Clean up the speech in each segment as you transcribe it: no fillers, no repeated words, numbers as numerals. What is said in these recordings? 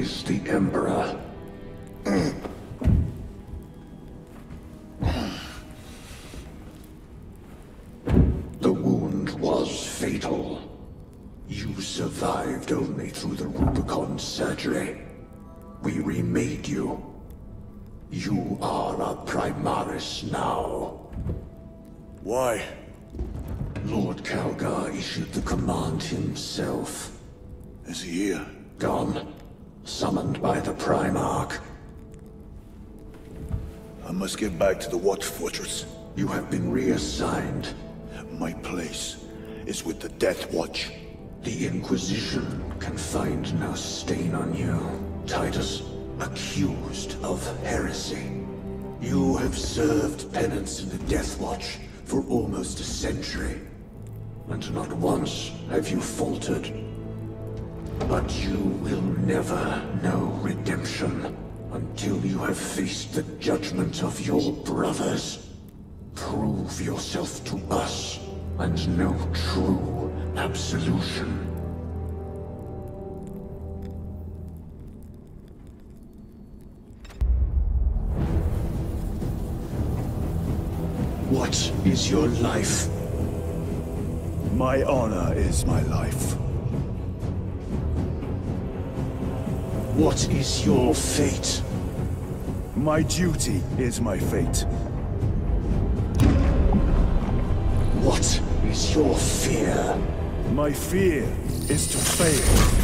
is the Emperor. The wound was fatal. You survived only through the Rubicon surgery. We remade you. You are a Primaris now. Why? Lord Calgar issued the command himself. Is he here? Gone. Summoned by the Primarch. I must get back to the Watch Fortress. You have been reassigned. My place is with the Death Watch. The Inquisition can find no stain on you, Titus. Accused of heresy. You have served penance in the Death Watch for almost a century, and not once have you faltered. But you will never know redemption until you have faced the judgment of your brothers. Prove yourself to us, and know true absolution. What is your life? My honor is my life. What is your fate? My duty is my fate. What is your fear? My fear is to fail.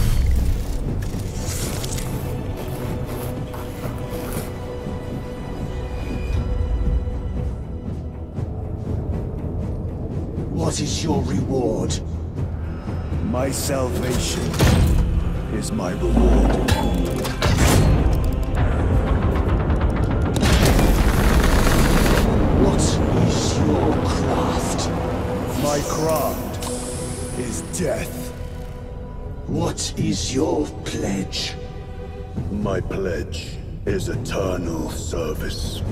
What is your reward? My salvation is my reward. What is your craft? My craft is death. What is your pledge? My pledge is eternal service.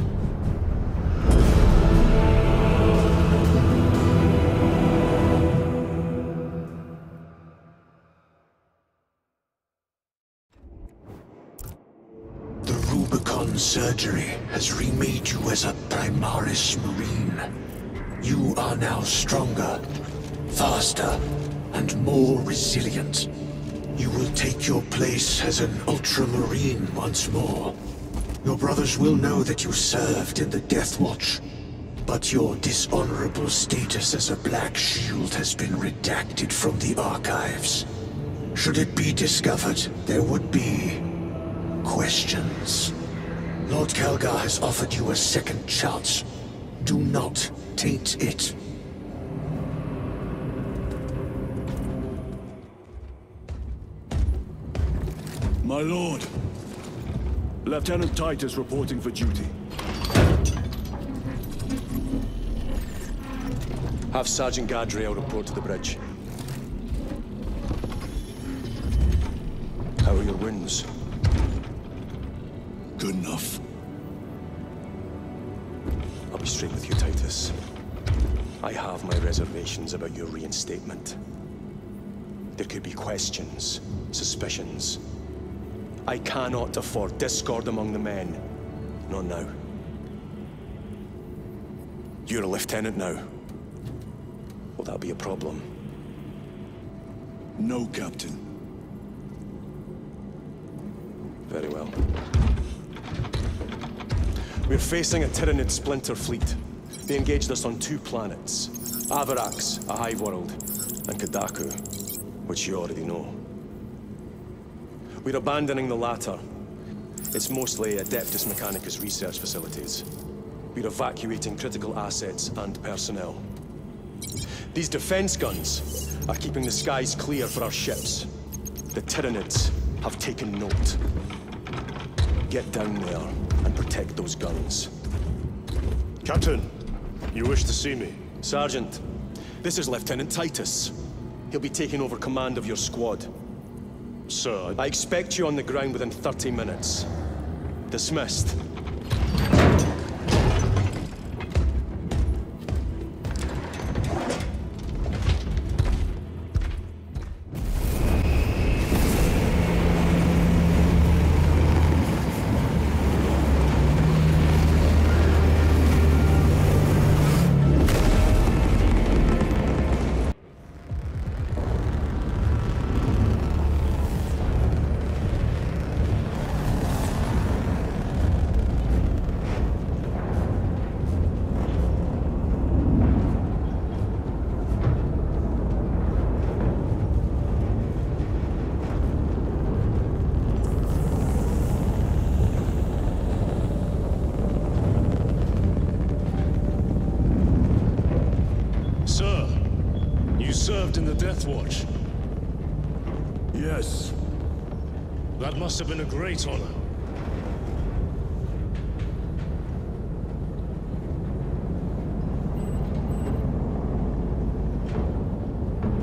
The Rubicon surgery has remade you as a Primaris Marine. You are now stronger, faster, and more resilient. You will take your place as an Ultramarine once more. Your brothers will know that you served in the Death Watch, but your dishonorable status as a Black Shield has been redacted from the archives. Should it be discovered, there would be questions. Lord Calgar has offered you a second chance. Do not taint it. My lord, Lieutenant Titus reporting for duty. Have Sergeant Gadriel report to the bridge. How are your wounds? Good enough. I'll be straight with you, Titus. I have my reservations about your reinstatement. There could be questions, suspicions. I cannot afford discord among the men. Not now. You're a lieutenant now. Will that be a problem? No, Captain. Very well. We're facing a Tyranid splinter fleet. They engaged us on 2 planets. Avarax, a hive world, and Kadaku, which you already know. We're abandoning the latter. It's mostly Adeptus Mechanicus research facilities. We're evacuating critical assets and personnel. These defense guns are keeping the skies clear for our ships. The Tyranids have taken note. Get down there and protect those guns. Captain, you wish to see me? Sergeant, this is Lieutenant Titus. He'll be taking over command of your squad. Sir, I expect you on the ground within 30 minutes. Dismissed. served in the Death Watch? Yes. That must have been a great honor.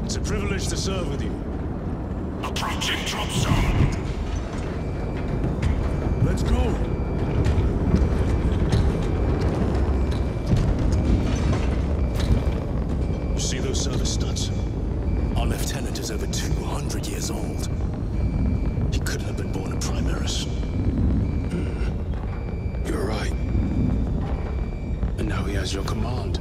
It's a privilege to serve with you. Approaching drop zone. Let's go! You see those service studs? Our lieutenant is over 200 years old. He couldn't have been born a Primaris. You're right. And now he has your command.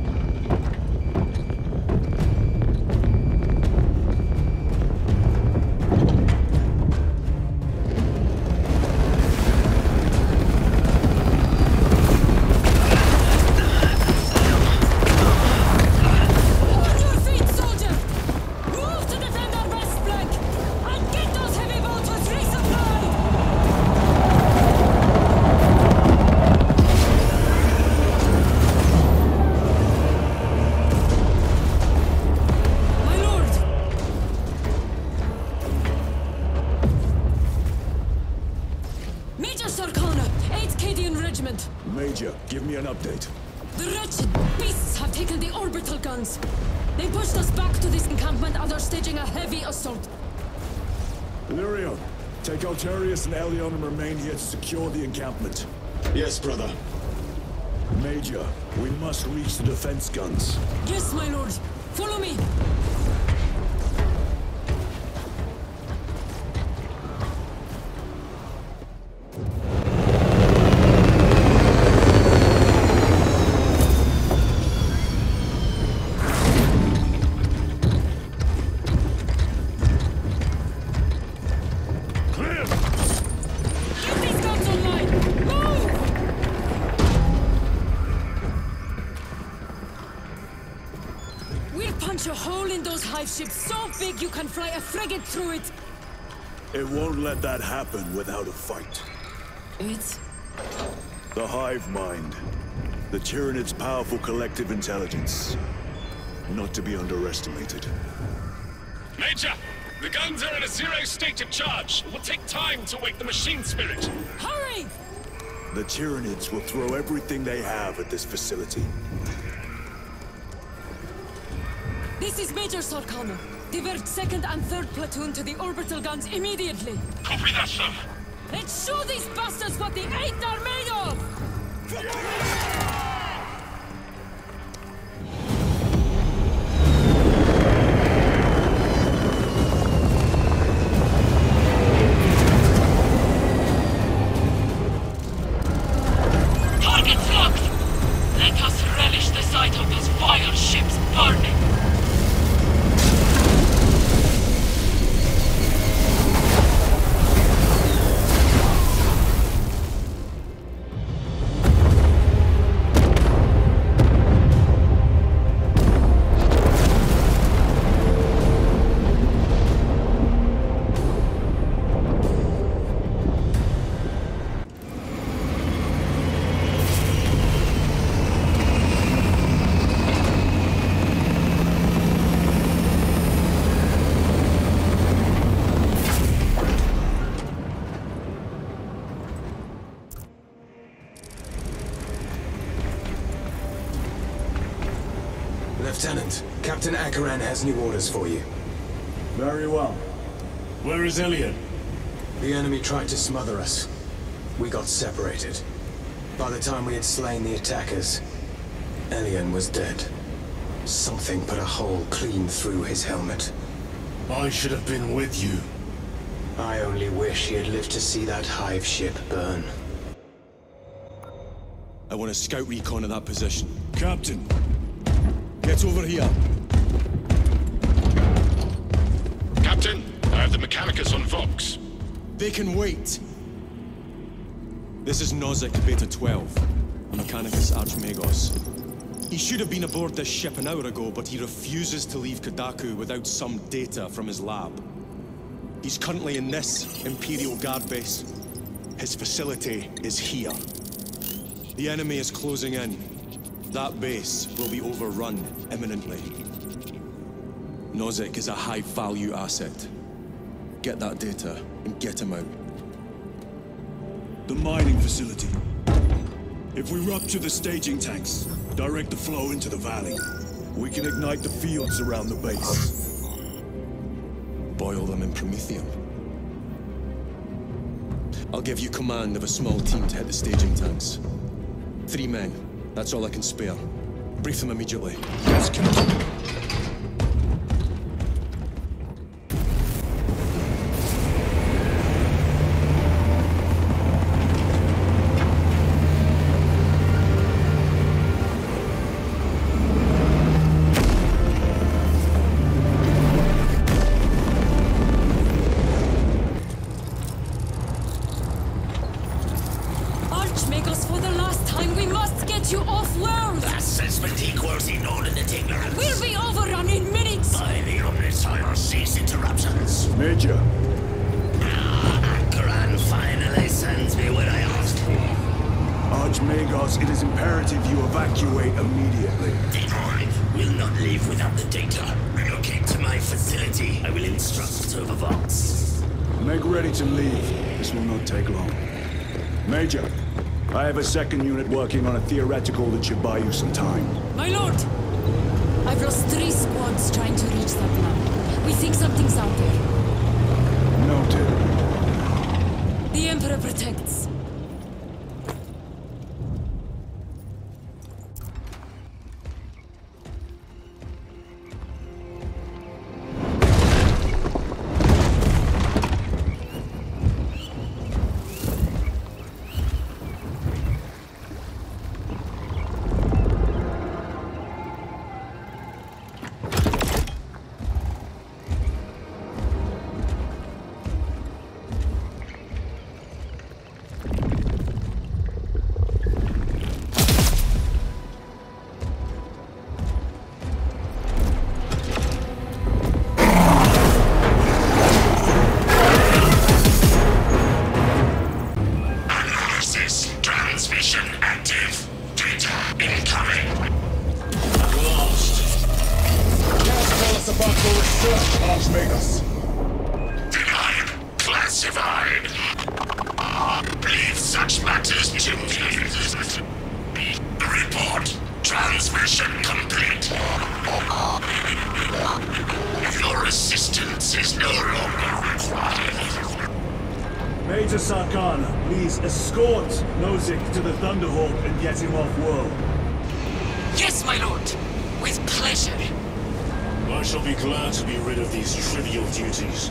Major, give me an update. The wretched beasts have taken the orbital guns. They pushed us back to this encampment and are staging a heavy assault. Lyrion, take Altarius and Elion and remain here to secure the encampment. Yes, brother. Major, we must reach the defense guns. Yes, my lord. Follow me. A hole in those hive ships so big you can fly a frigate through it. It won't let that happen without a fight. It's... The hive mind. The Tyranid's powerful collective intelligence. Not to be underestimated. Major, the guns are in a zero state of charge. It will take time to wake the machine spirit. Hurry! The Tyranids will throw everything they have at this facility. This is Major Sarkano. Divert 2nd and 3rd platoon to the orbital guns immediately. Copy that, sir. Let's show these bastards what the 8th are made of! Target's locked! Let us relish the sight of those vile ships burning! Lieutenant, Captain Akaran has new orders for you. Very well. Where is Elion? The enemy tried to smother us. We got separated. By the time we had slain the attackers, Elion was dead. Something put a hole clean through his helmet. I should have been with you. I only wish he had lived to see that hive ship burn. I want a scout recon of that position. Captain! Get over here. Captain, I have the Mechanicus on Vox. They can wait. This is Nozick Beta 12, a Mechanicus Archmagos. He should have been aboard this ship an hour ago, but he refuses to leave Kadaku without some data from his lab. He's currently in this Imperial Guard base. His facility is here. The enemy is closing in. That base will be overrun imminently. Nozick is a high-value asset. Get that data, and get him out. The mining facility. If we rupture the staging tanks, direct the flow into the valley, we can ignite the fields around the base. Boil them in promethium. I'll give you command of a small team to hit the staging tanks. 3 men. That's all I can spare. Brief them immediately. Yes, Captain. Archmagos, for the last time, we must get you off-world! Assessment equals inordinate ignorance. We'll be overrun in minutes! By the Omnissiah, cease interruptions. Major. Akaran finally sends me what I asked for. Archmagos, it is imperative you evacuate immediately. The Hive will not leave without the data. Relocate to my facility. I will instruct Overvox. Make ready to leave. This will not take long. Major, I have a second unit working on a theoretical that should buy you some time. My lord! I've lost 3 squads trying to reach that land. We think something's out there. Noted. The Emperor protects. Archmagos. Denied. Classified. Leave such matters to me. Report. Transmission complete. Your assistance is no longer required. Major Sarkana, please escort Nozick to the Thunderhawk and get him off-world. Yes, my lord. With pleasure. I shall be glad to be rid of these trivial duties.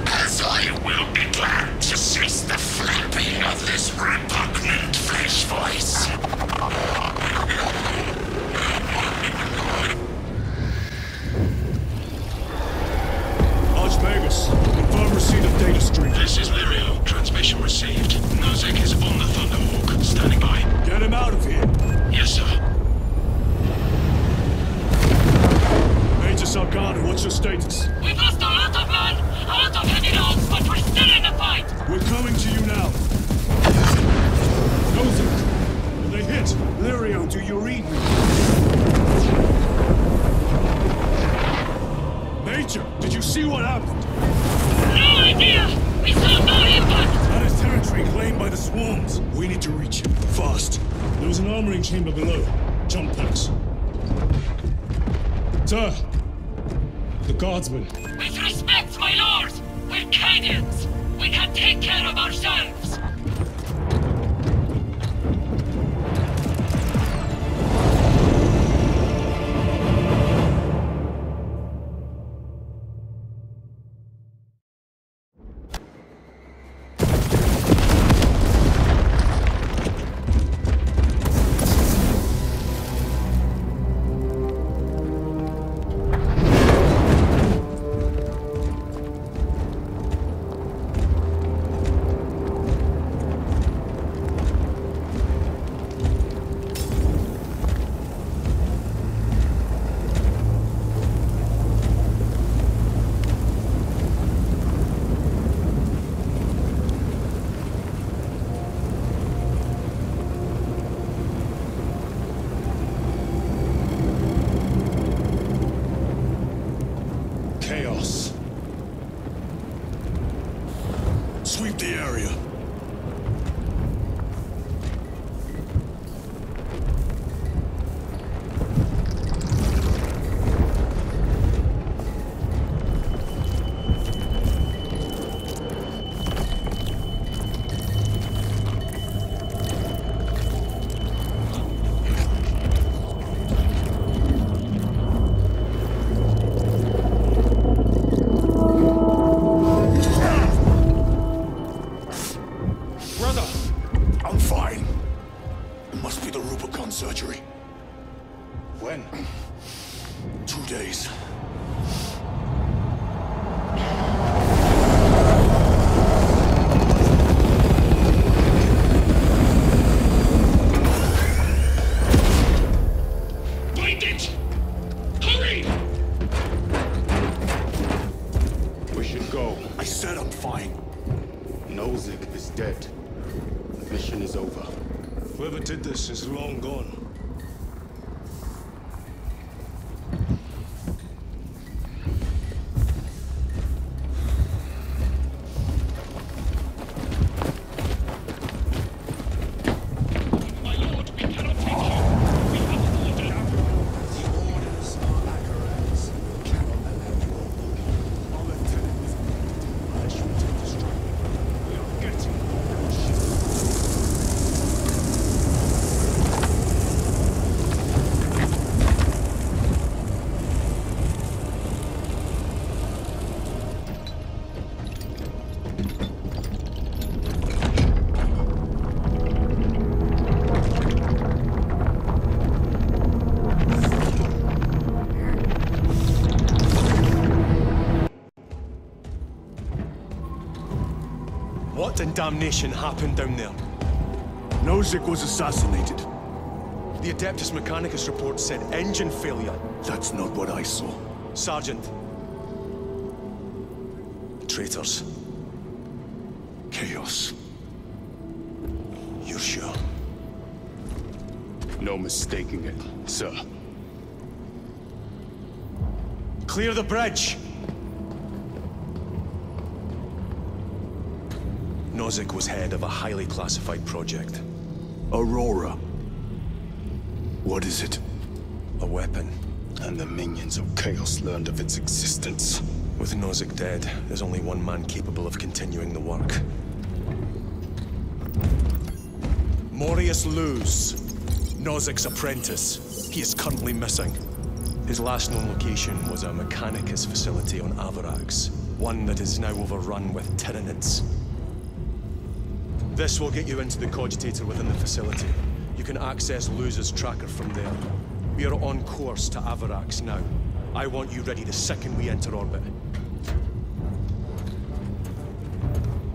As I will be glad to cease the flapping of this repugnant flesh voice. Archmagus, confirm receipt of data stream. This is Lirio. Transmission received. Nozick is on the Thunderhawk. Standing by. Get him out of here. Yes, sir. Major Sarkana, what's your status? We've lost a lot of land, a lot of heavy loads, but we're still in the fight! We're coming to you now. Nozick, they hit. Lirio, do you read me? Major, did you see what happened? No idea! We saw no impact! That is territory claimed by the swarms. We need to reach him, fast. There was an armoring chamber below. Jump packs. Sir! The guardsmen. With respect, my lord! We're Cadians! We can take care of ourselves! 2 days. Find it! Hurry! We should go. I said I'm fine. Nozick is dead. The mission is over. Whoever did this is long gone. My lord, we cannot take you. We have an order. The orders are Agarans. We cannot allow you all. Our lieutenant was unless you attempt to strike. We are getting on the ship. What in damnation happened down there? Nozick was assassinated. The Adeptus Mechanicus report said engine failure. That's not what I saw. Sergeant. Traitors. Chaos. You're sure? No mistaking it, sir. Clear the bridge! Nozick was head of a highly classified project. Aurora. What is it? A weapon. And the minions of Chaos learned of its existence. With Nozick dead, there's only one man capable of continuing the work. Morius Luz, Nozick's apprentice. He is currently missing. His last known location was a Mechanicus facility on Avarax, one that is now overrun with Tyranids. This will get you into the cogitator within the facility. You can access Luz's tracker from there. We are on course to Avarax now. I want you ready the second we enter orbit.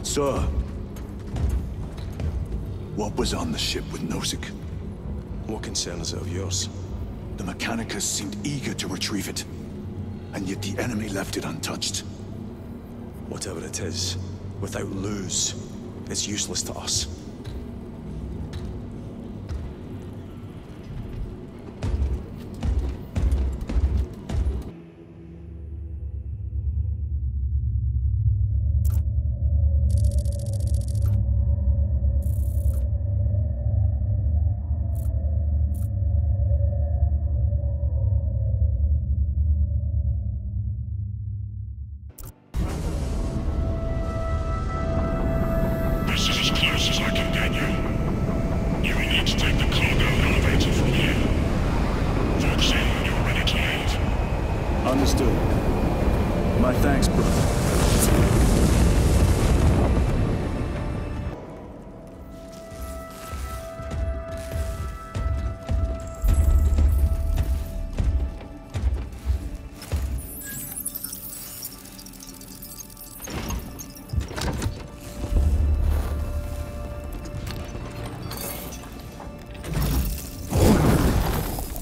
Sir. What was on the ship with Nozick? What concern is it of yours? The Mechanicus seemed eager to retrieve it. And yet the enemy left it untouched. Whatever it is, without Luz, it's useless to us. This is as close as I can get you. You will need to take the cargo elevator from here. Folks in when you're ready to leave. Understood. My thanks, brother.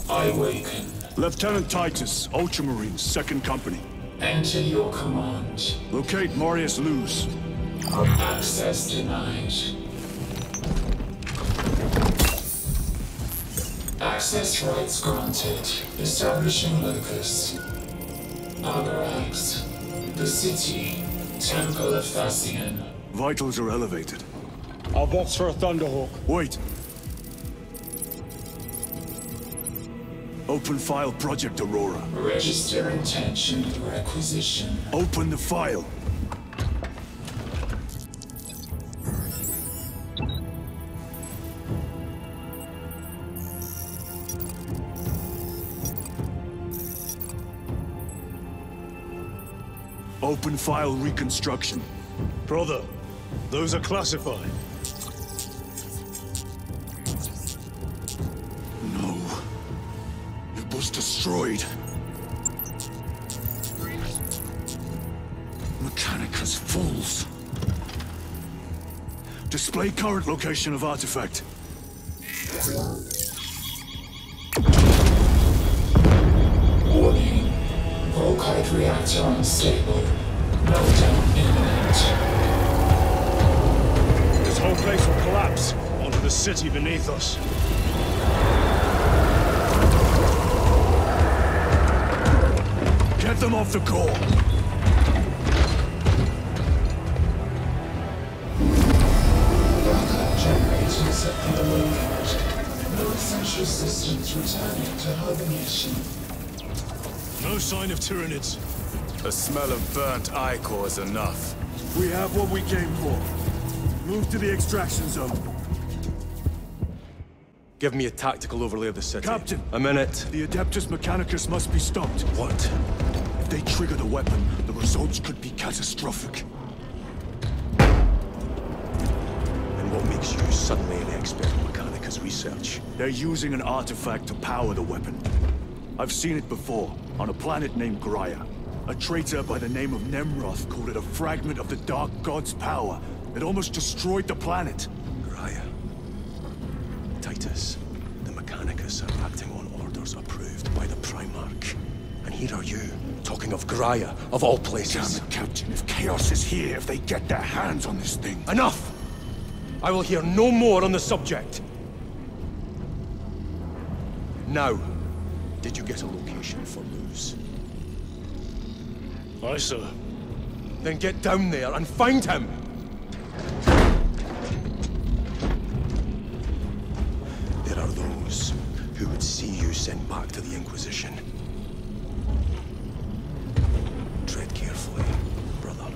I awaken. Lieutenant Titus, Ultramarines, 2nd Company. Enter your command. Locate Marius Luz. Access denied. Access rights granted. Establishing locus. Avarax. The city. Temple of Thasian. Vitals are elevated. I'll box for a Thunderhawk. Wait. Open file Project Aurora. Register intention requisition. Open the file. Open file reconstruction. Brother, those are classified. No. It was destroyed. Mechanicus fools. Display current location of artifact. Warning. Volkite reactor unstable. Meltdown imminent. This whole place will collapse onto the city beneath us. Get them off the core. Backup generators are unlocated. No essential systems returning to hibernation. No sign of Tyranids. The smell of burnt ichor is enough. We have what we came for. Move to the extraction zone. Give me a tactical overlay of the city. Captain! A minute. The Adeptus Mechanicus must be stopped. What? If they trigger the weapon, the results could be catastrophic. And what makes you suddenly an expert in Mechanicus research? They're using an artifact to power the weapon. I've seen it before, on a planet named Graia. A traitor by the name of Nemroth called it a fragment of the Dark God's power. It almost destroyed the planet. Graia. Titus, the Mechanicus are acting on orders approved by the Primarch. And here are you, talking of Graia, of all places. Damn it, Captain. If Chaos is here, if they get their hands on this thing... Enough! I will hear no more on the subject. Now, did you get a location for Luz? Aye, sir. Then get down there and find him! There are those who would see you sent back to the Inquisition. Tread carefully, brother.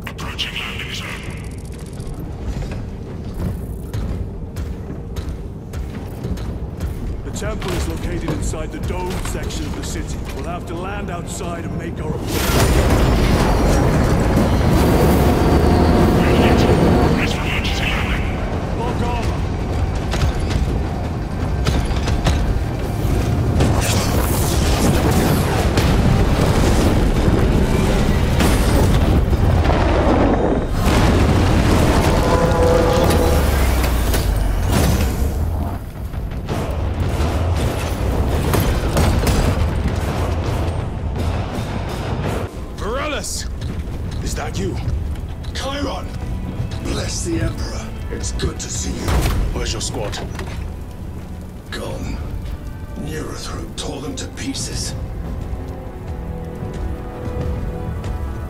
Approaching landing zone. The temple is located inside the dome section of the city. We'll have to land outside and make our approach. Brace for emergency landing. Lock armor! Is that you? Chiron! Bless the Emperor. It's good to see you. Where's your squad? Gone. Neurothroat tore them to pieces.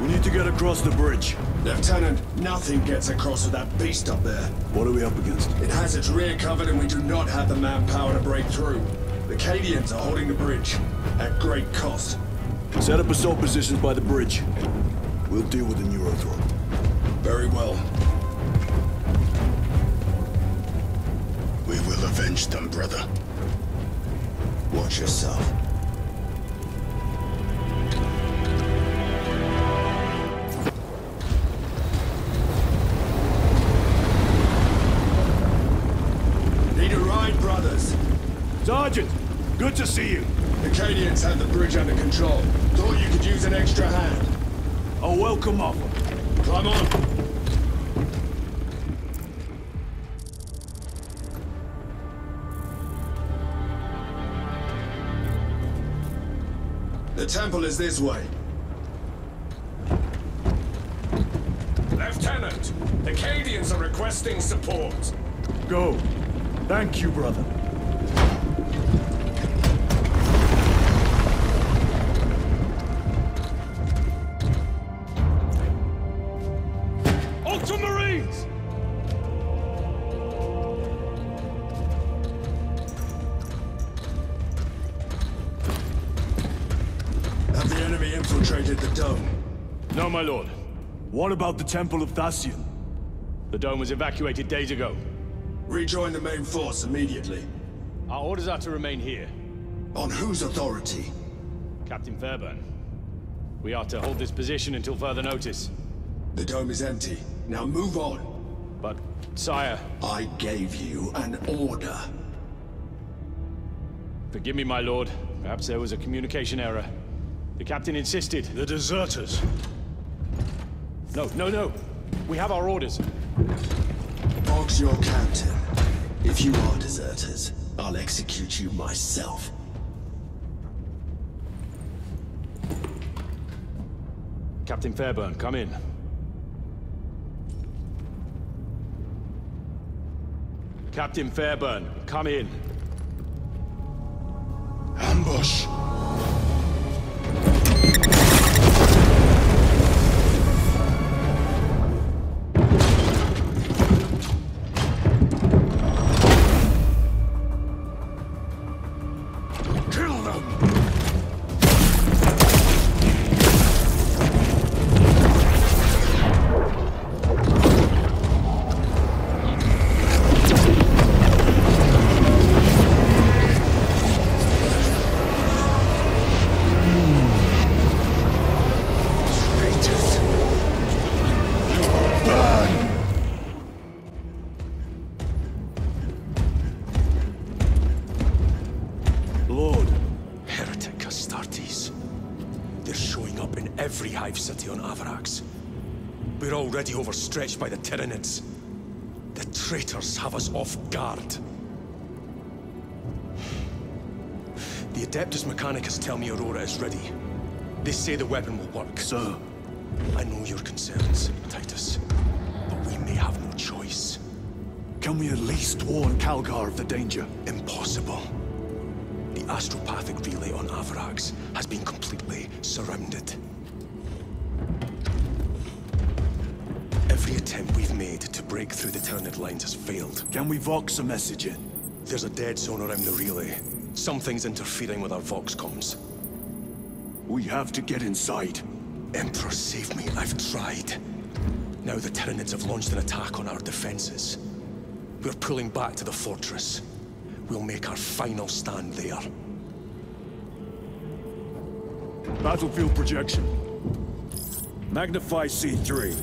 We need to get across the bridge. Lieutenant, nothing gets across with that beast up there. What are we up against? It has its rear covered and we do not have the manpower to break through. The Cadians are holding the bridge, at great cost. Set up assault positions by the bridge. We'll deal with the Neurothroat. Very well. We will avenge them, brother. Watch yourself. Need a ride, brothers? Sergeant! Good to see you. The Cadians have the bridge under control. Thought you could use an extra hand. A welcome offer. Climb on. The temple is this way. Lieutenant, the Cadians are requesting support. Go. Thank you, brother. Ultramarines! Have the enemy infiltrated the dome? No, my lord. What about the Temple of Thasian? The dome was evacuated days ago. Rejoin the main force immediately. Our orders are to remain here. On whose authority? Captain Fairburn. We are to hold this position until further notice. The dome is empty. Now move on. But, sire... I gave you an order. Forgive me, my lord. Perhaps there was a communication error. The captain insisted. The deserters. No. We have our orders. Boggs your captain. If you are deserters, I'll execute you myself. Captain Fairburn, come in. Captain Fairburn, come in. Ambush! Kill them! Every hive city on Avarax. We're already overstretched by the Tyranids. The traitors have us off guard. The Adeptus Mechanicus tell me Aurora is ready. They say the weapon will work. Sir. I know your concerns, Titus, but we may have no choice. Can we at least warn Calgar of the danger? Impossible. The astropathic relay on Avarax has been completely surrounded. Every attempt we've made to break through the Tyranid lines has failed. Can we Vox a message in? There's a dead zone around the relay. Something's interfering with our Vox comms. We have to get inside. Emperor, save me. I've tried. Now the Tyranids have launched an attack on our defenses. We're pulling back to the fortress. We'll make our final stand there. Battlefield projection. Magnify C3.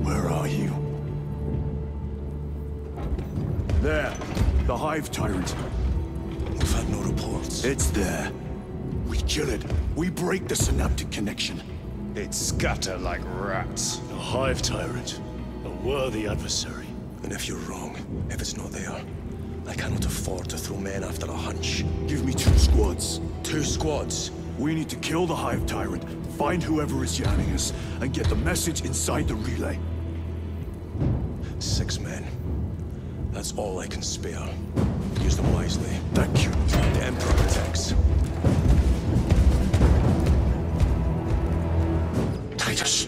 Where are you? There. The Hive Tyrant. We've had no reports. It's there. We kill it. We break the synaptic connection. It scatter like rats. A Hive Tyrant. A worthy adversary. And if you're wrong, if it's not there, I cannot afford to throw men after a hunch. Give me 2 squads. 2 squads? We need to kill the Hive Tyrant, find whoever is jamming us, and get the message inside the relay. 6 men. That's all I can spare. Use them wisely. Thank you. The Emperor protects. Titus,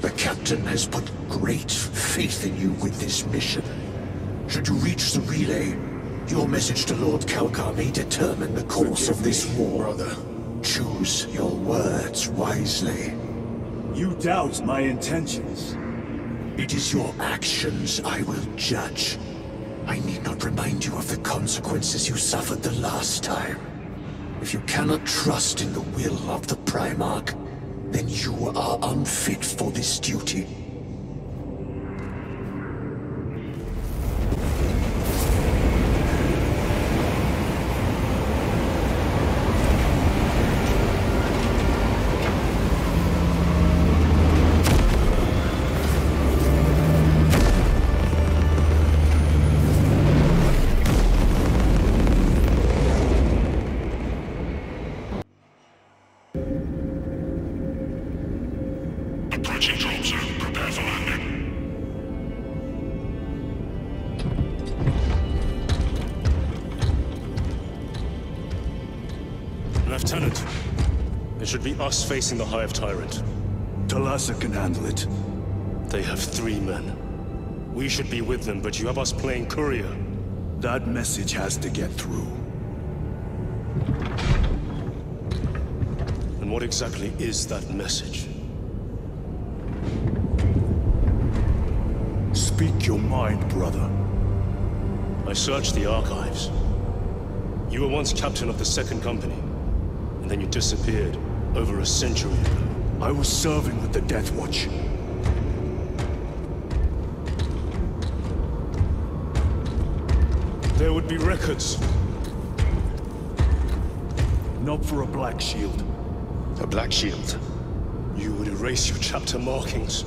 the captain has put great faith in you with this mission. Should you reach the relay, your message to Lord Calgar may determine the course of this war. Brother. Choose your words wisely. You doubt my intentions. It is your actions I will judge. I need not remind you of the consequences you suffered the last time. If you cannot trust in the will of the Primarch, then you are unfit for this duty. Approaching drone zone. Prepare for landing. Lieutenant, it should be us facing the Hive Tyrant. Talassa can handle it. They have 3 men. We should be with them, but you have us playing courier. That message has to get through. And what exactly is that message? Speak your mind, brother. I searched the archives. You were once captain of the 2nd Company, and then you disappeared over a century ago. I was serving with the Death Watch. There would be records. Not for a Black Shield. A Black Shield? You would erase your chapter markings.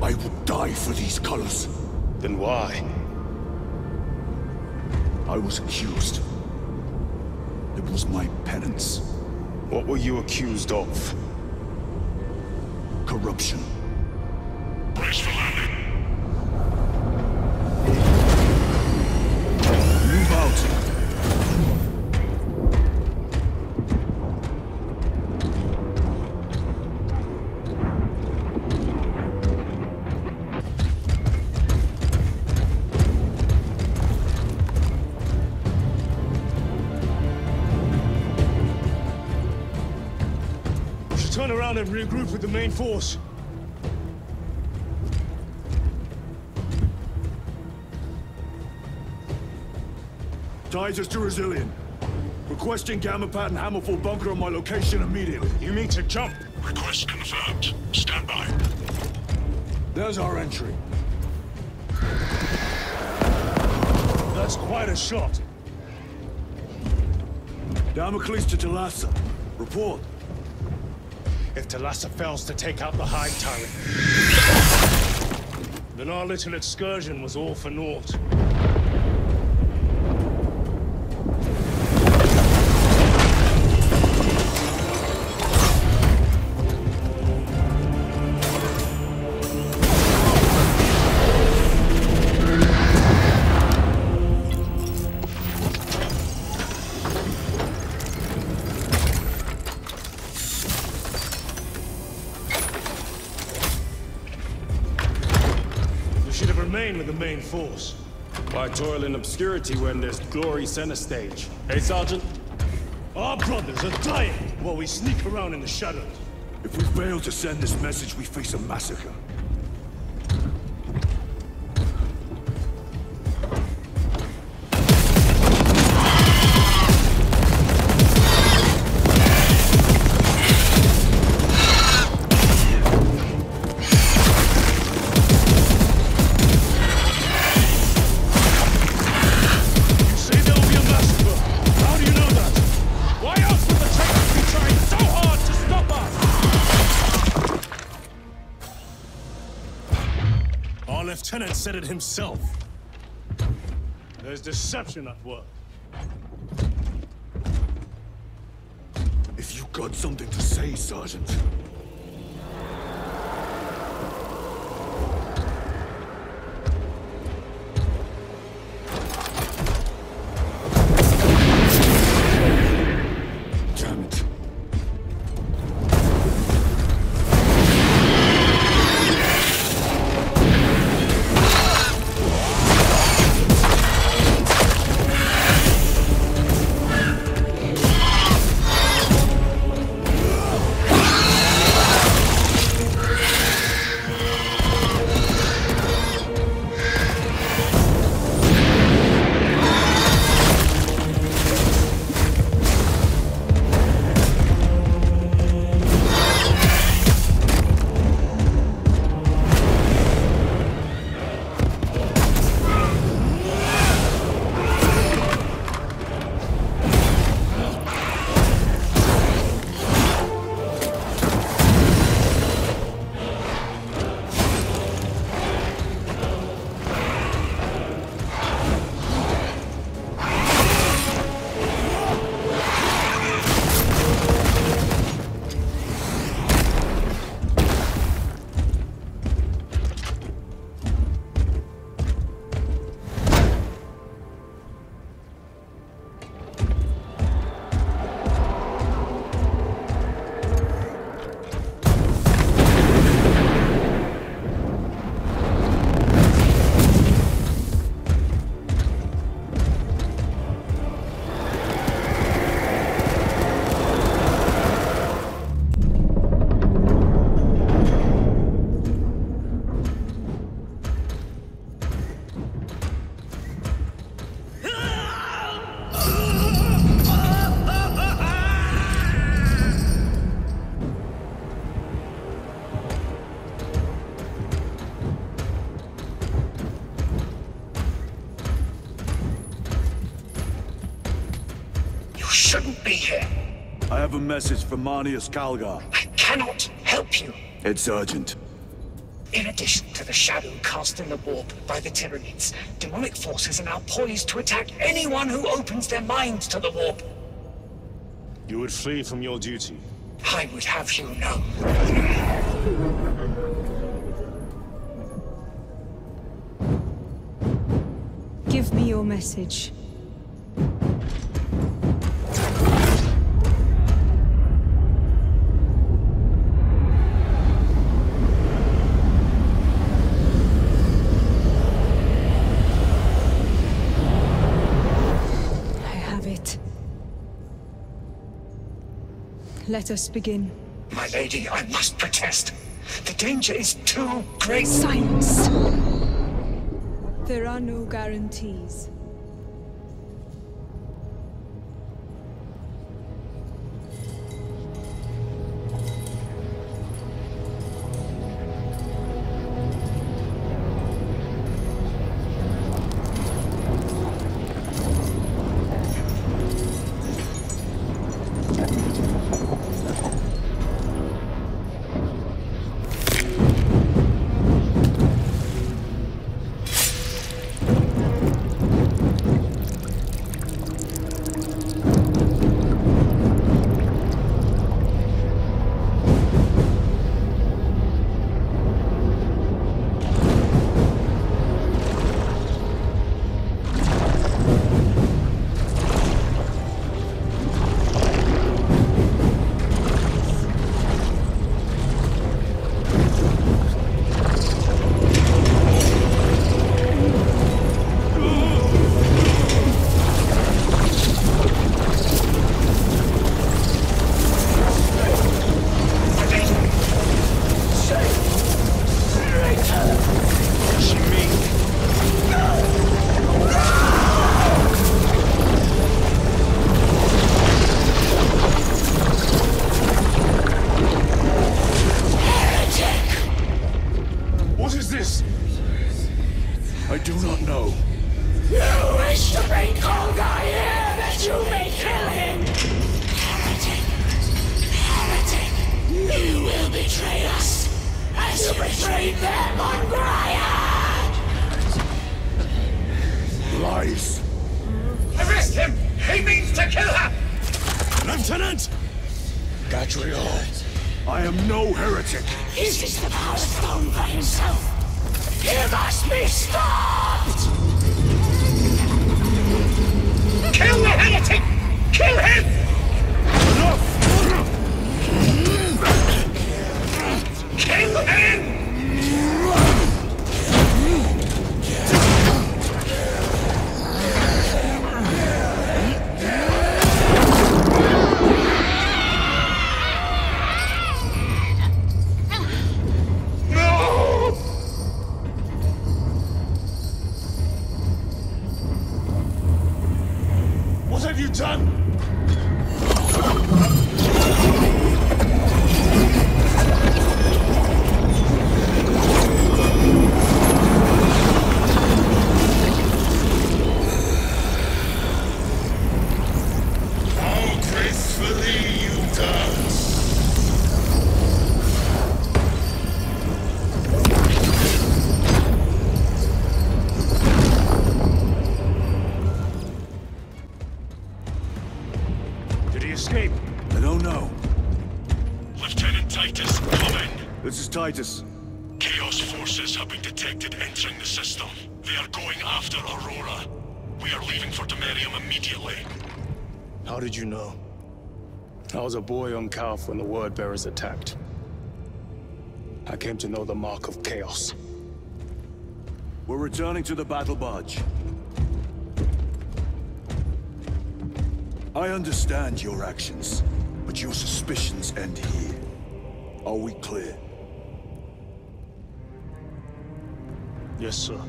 I would die for these colors. Then why? I was accused. It was my penance. What were you accused of? Corruption. Brace for landing. Move out. We should turn around and regroup with the main force. Titus to Resilient. Requesting Gamma Pad and Hammerfall bunker on my location immediately. You mean to jump? Request confirmed. Stand by. There's our entry. That's quite a shot. Damocles to Talassa. Report. If Talassa fails to take out the Hive Tyrant, then our little excursion was all for naught. With the main force. Why toil in obscurity when there's glory center stage? Hey, Sergeant? Our brothers are dying while we sneak around in the shadows. If we fail to send this message, we face a massacre. Lieutenant said it himself. There's deception at work. If you got something to say, Sergeant. Damn it. Shouldn't be here. I have a message from Marneus Calgar. I cannot help you. It's urgent. In addition to the shadow cast in the warp by the Tyranids, demonic forces are now poised to attack anyone who opens their minds to the warp. You would flee from your duty. I would have you know. Give me your message. Let us begin. My lady, I must protest. The danger is too great. Silence! There are no guarantees. Arrest him! He means to kill her! Lieutenant! Gadriel, I am no heretic. Is this the Power Stone by himself? He must be stopped! Kill the heretic! Kill him! Enough! Kill him! What have you done? How gracefully you dance! Did he escape? I don't know. Lieutenant Titus, come in. This is Titus. Chaos forces have been detected entering the system. They are going after Aurora. We are leaving for Demerium immediately. How did you know? I was a boy on Calth when the Word Bearers attacked. I came to know the mark of Chaos. We're returning to the battle barge. I understand your actions, but your suspicions end here. Are we clear? Yes, sir.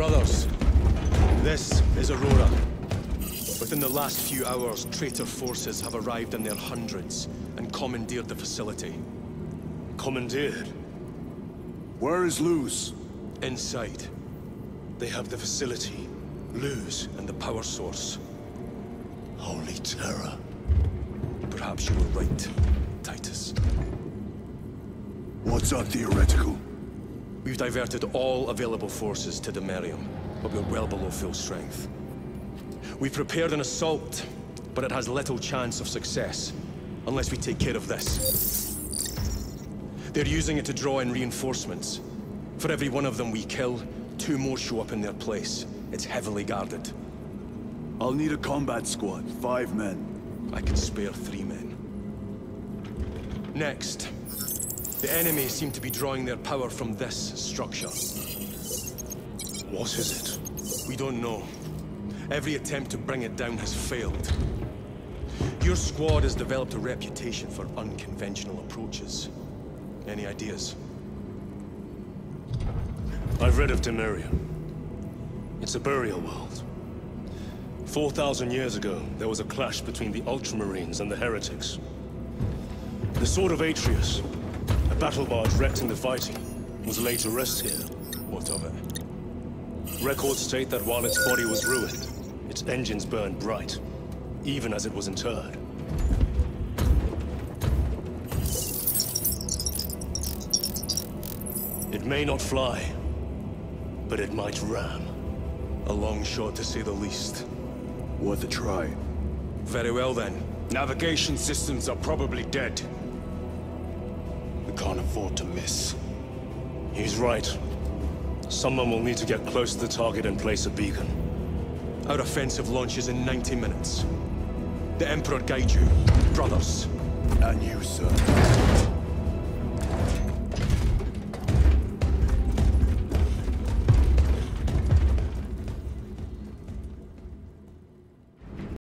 Brothers, this is Aurora. Within the last few hours, traitor forces have arrived in their hundreds and commandeered the facility. Commandeered? Where is Luz? Inside. They have the facility, Luz, and the power source. Holy terror. Perhaps you were right, Titus. What's our theoretical? We've diverted all available forces to Demerium, but we're well below full strength. We've prepared an assault, but it has little chance of success, unless we take care of this. They're using it to draw in reinforcements. For every one of them we kill, 2 more show up in their place. It's heavily guarded. I'll need a combat squad, 5 men. I can spare 3 men. Next, the enemy seem to be drawing their power from this structure. What is it? We don't know. Every attempt to bring it down has failed. Your squad has developed a reputation for unconventional approaches. Any ideas? I've read of Demerium. It's a burial world. 4,000 years ago, there was a clash between the Ultramarines and the Heretics. The Sword of Atreus, a battle barge wrecked in the fighting, was laid to rest here. What of it? Records state that while its body was ruined, its engines burned bright, even as it was interred. It may not fly, but it might ram. A long shot to say the least. Worth a try. Very well then. Navigation systems are probably dead. We can't afford to miss. He's right. Someone will need to get close to the target and place a beacon. Our offensive launches in 90 minutes. The Emperor guide you, brothers. And you, sir.